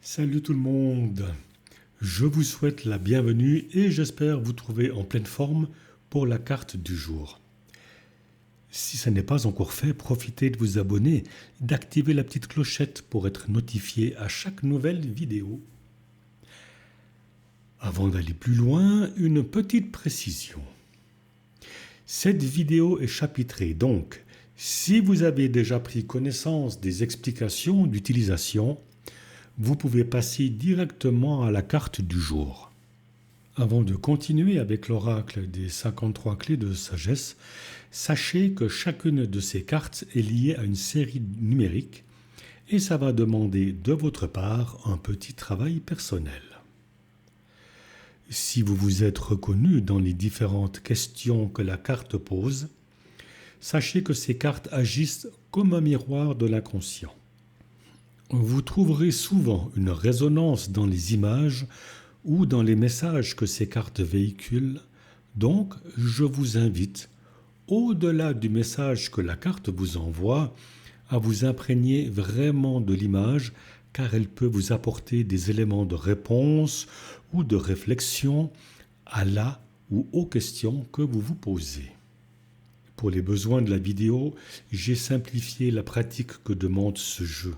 Salut tout le monde, je vous souhaite la bienvenue et j'espère vous trouver en pleine forme pour la carte du jour. Si ça n'est pas encore fait, profitez de vous abonner, d'activer la petite clochette pour être notifié à chaque nouvelle vidéo. Avant d'aller plus loin, une petite précision. Cette vidéo est chapitrée, donc si vous avez déjà pris connaissance des explications d'utilisation, vous pouvez passer directement à la carte du jour. Avant de continuer avec l'oracle des 53 clés de sagesse, sachez que chacune de ces cartes est liée à une série numérique et ça va demander de votre part un petit travail personnel. Si vous vous êtes reconnu dans les différentes questions que la carte pose, sachez que ces cartes agissent comme un miroir de l'inconscient. Vous trouverez souvent une résonance dans les images ou dans les messages que ces cartes véhiculent, donc je vous invite, au-delà du message que la carte vous envoie, à vous imprégner vraiment de l'image car elle peut vous apporter des éléments de réponse ou de réflexion à la ou aux questions que vous vous posez. Pour les besoins de la vidéo, j'ai simplifié la pratique que demande ce jeu.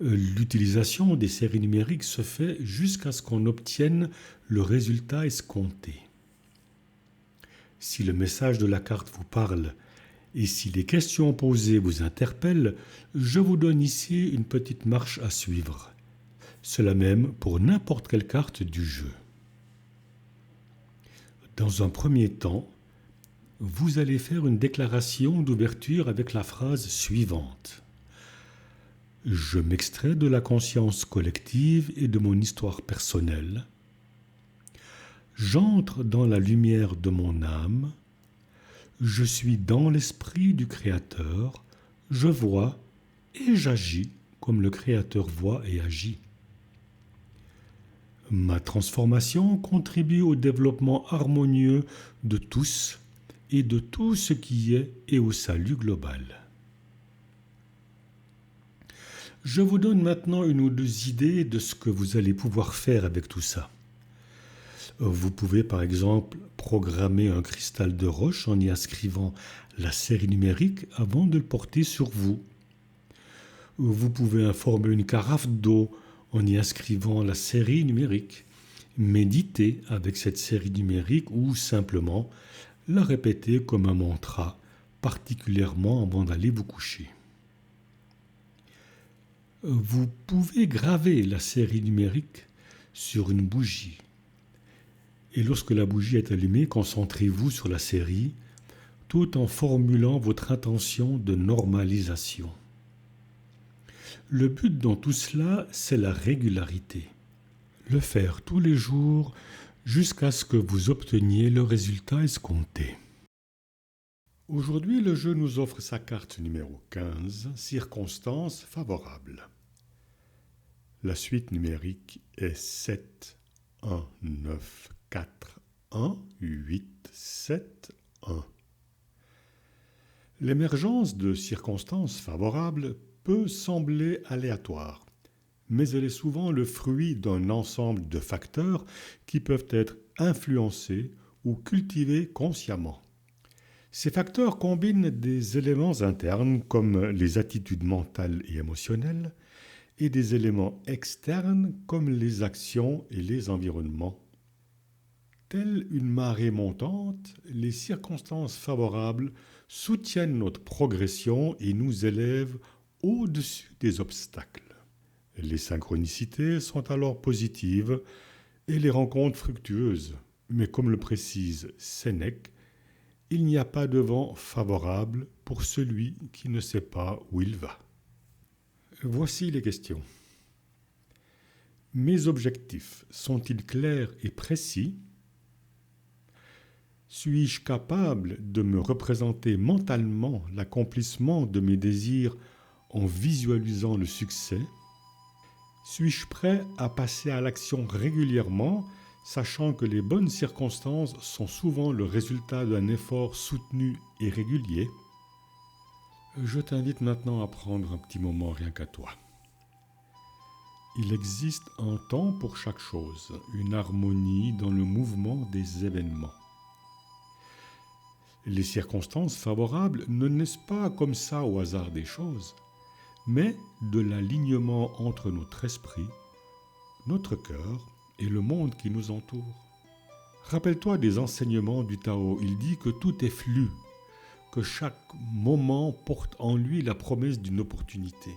L'utilisation des séries numériques se fait jusqu'à ce qu'on obtienne le résultat escompté. Si le message de la carte vous parle et si les questions posées vous interpellent, je vous donne ici une petite marche à suivre. Cela même pour n'importe quelle carte du jeu. Dans un premier temps, vous allez faire une déclaration d'ouverture avec la phrase suivante. Je m'extrais de la conscience collective et de mon histoire personnelle. J'entre dans la lumière de mon âme. Je suis dans l'esprit du Créateur. Je vois et j'agis comme le Créateur voit et agit. Ma transformation contribue au développement harmonieux de tous et de tout ce qui est et au salut global. Je vous donne maintenant une ou deux idées de ce que vous allez pouvoir faire avec tout ça. Vous pouvez par exemple programmer un cristal de roche en y inscrivant la série numérique avant de le porter sur vous. Vous pouvez informer une carafe d'eau en y inscrivant la série numérique. Méditez avec cette série numérique ou simplement la répéter comme un mantra, particulièrement avant d'aller vous coucher. Vous pouvez graver la série numérique sur une bougie. Et lorsque la bougie est allumée, concentrez-vous sur la série tout en formulant votre intention de normalisation. Le but dans tout cela, c'est la régularité. Le faire tous les jours jusqu'à ce que vous obteniez le résultat escompté. Aujourd'hui, le jeu nous offre sa carte numéro 15, circonstances favorables. La suite numérique est 7, 1, 9, 4, 1, 8, 7, 1. L'émergence de circonstances favorables peut sembler aléatoire, mais elle est souvent le fruit d'un ensemble de facteurs qui peuvent être influencés ou cultivés consciemment. Ces facteurs combinent des éléments internes comme les attitudes mentales et émotionnelles et des éléments externes comme les actions et les environnements. Telle une marée montante, les circonstances favorables soutiennent notre progression et nous élèvent au-dessus des obstacles. Les synchronicités sont alors positives et les rencontres fructueuses, mais comme le précise Sénèque, il n'y a pas de vent favorable pour celui qui ne sait pas où il va. Voici les questions. Mes objectifs sont-ils clairs et précis ? Suis-je capable de me représenter mentalement l'accomplissement de mes désirs en visualisant le succès ? Suis-je prêt à passer à l'action régulièrement, sachant que les bonnes circonstances sont souvent le résultat d'un effort soutenu et régulier ? Je t'invite maintenant à prendre un petit moment rien qu'à toi. Il existe un temps pour chaque chose, une harmonie dans le mouvement des événements. Les circonstances favorables ne naissent pas comme ça au hasard des choses, mais de l'alignement entre notre esprit, notre cœur et le monde qui nous entoure. Rappelle-toi des enseignements du Tao, il dit que tout est flux, que chaque moment porte en lui la promesse d'une opportunité.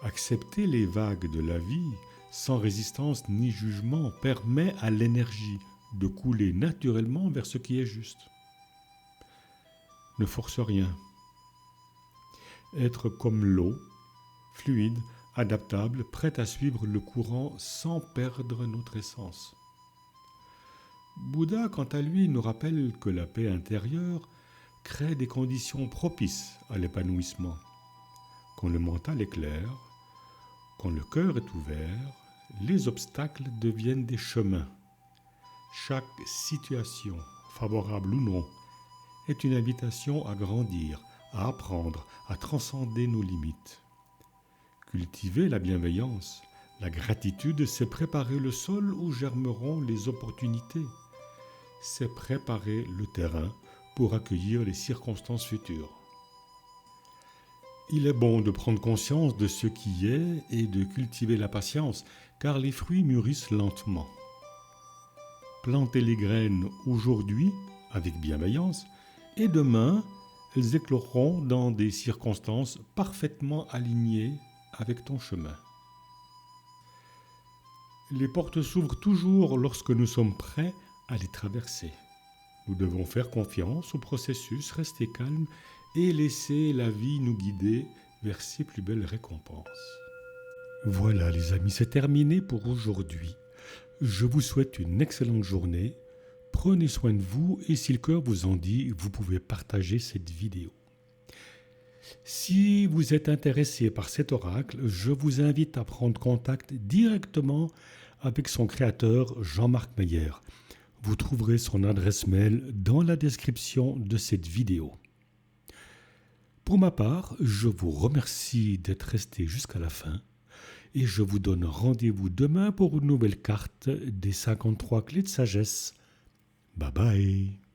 Accepter les vagues de la vie, sans résistance ni jugement, permet à l'énergie de couler naturellement vers ce qui est juste. Ne force rien. Être comme l'eau, fluide, adaptable, prête à suivre le courant sans perdre notre essence. Bouddha, quant à lui, nous rappelle que la paix intérieure crée des conditions propices à l'épanouissement. Quand le mental est clair, quand le cœur est ouvert, les obstacles deviennent des chemins. Chaque situation, favorable ou non, est une invitation à grandir, à apprendre, à transcender nos limites. Cultiver la bienveillance, la gratitude, c'est préparer le sol où germeront les opportunités. C'est préparer le terrain pour accueillir les circonstances futures. Il est bon de prendre conscience de ce qui est et de cultiver la patience, car les fruits mûrissent lentement. Plantez les graines aujourd'hui avec bienveillance, et demain, elles écloreront dans des circonstances parfaitement alignées avec ton chemin. Les portes s'ouvrent toujours lorsque nous sommes prêts à les traverser. Nous devons faire confiance au processus, rester calme et laisser la vie nous guider vers ses plus belles récompenses. Voilà les amis, c'est terminé pour aujourd'hui. Je vous souhaite une excellente journée. Prenez soin de vous et si le cœur vous en dit, vous pouvez partager cette vidéo. Si vous êtes intéressé par cet oracle, je vous invite à prendre contact directement avec son créateur Jean-Marc Meyer. Vous trouverez son adresse mail dans la description de cette vidéo. Pour ma part, je vous remercie d'être resté jusqu'à la fin et je vous donne rendez-vous demain pour une nouvelle carte des 53 clés de sagesse. Bye bye.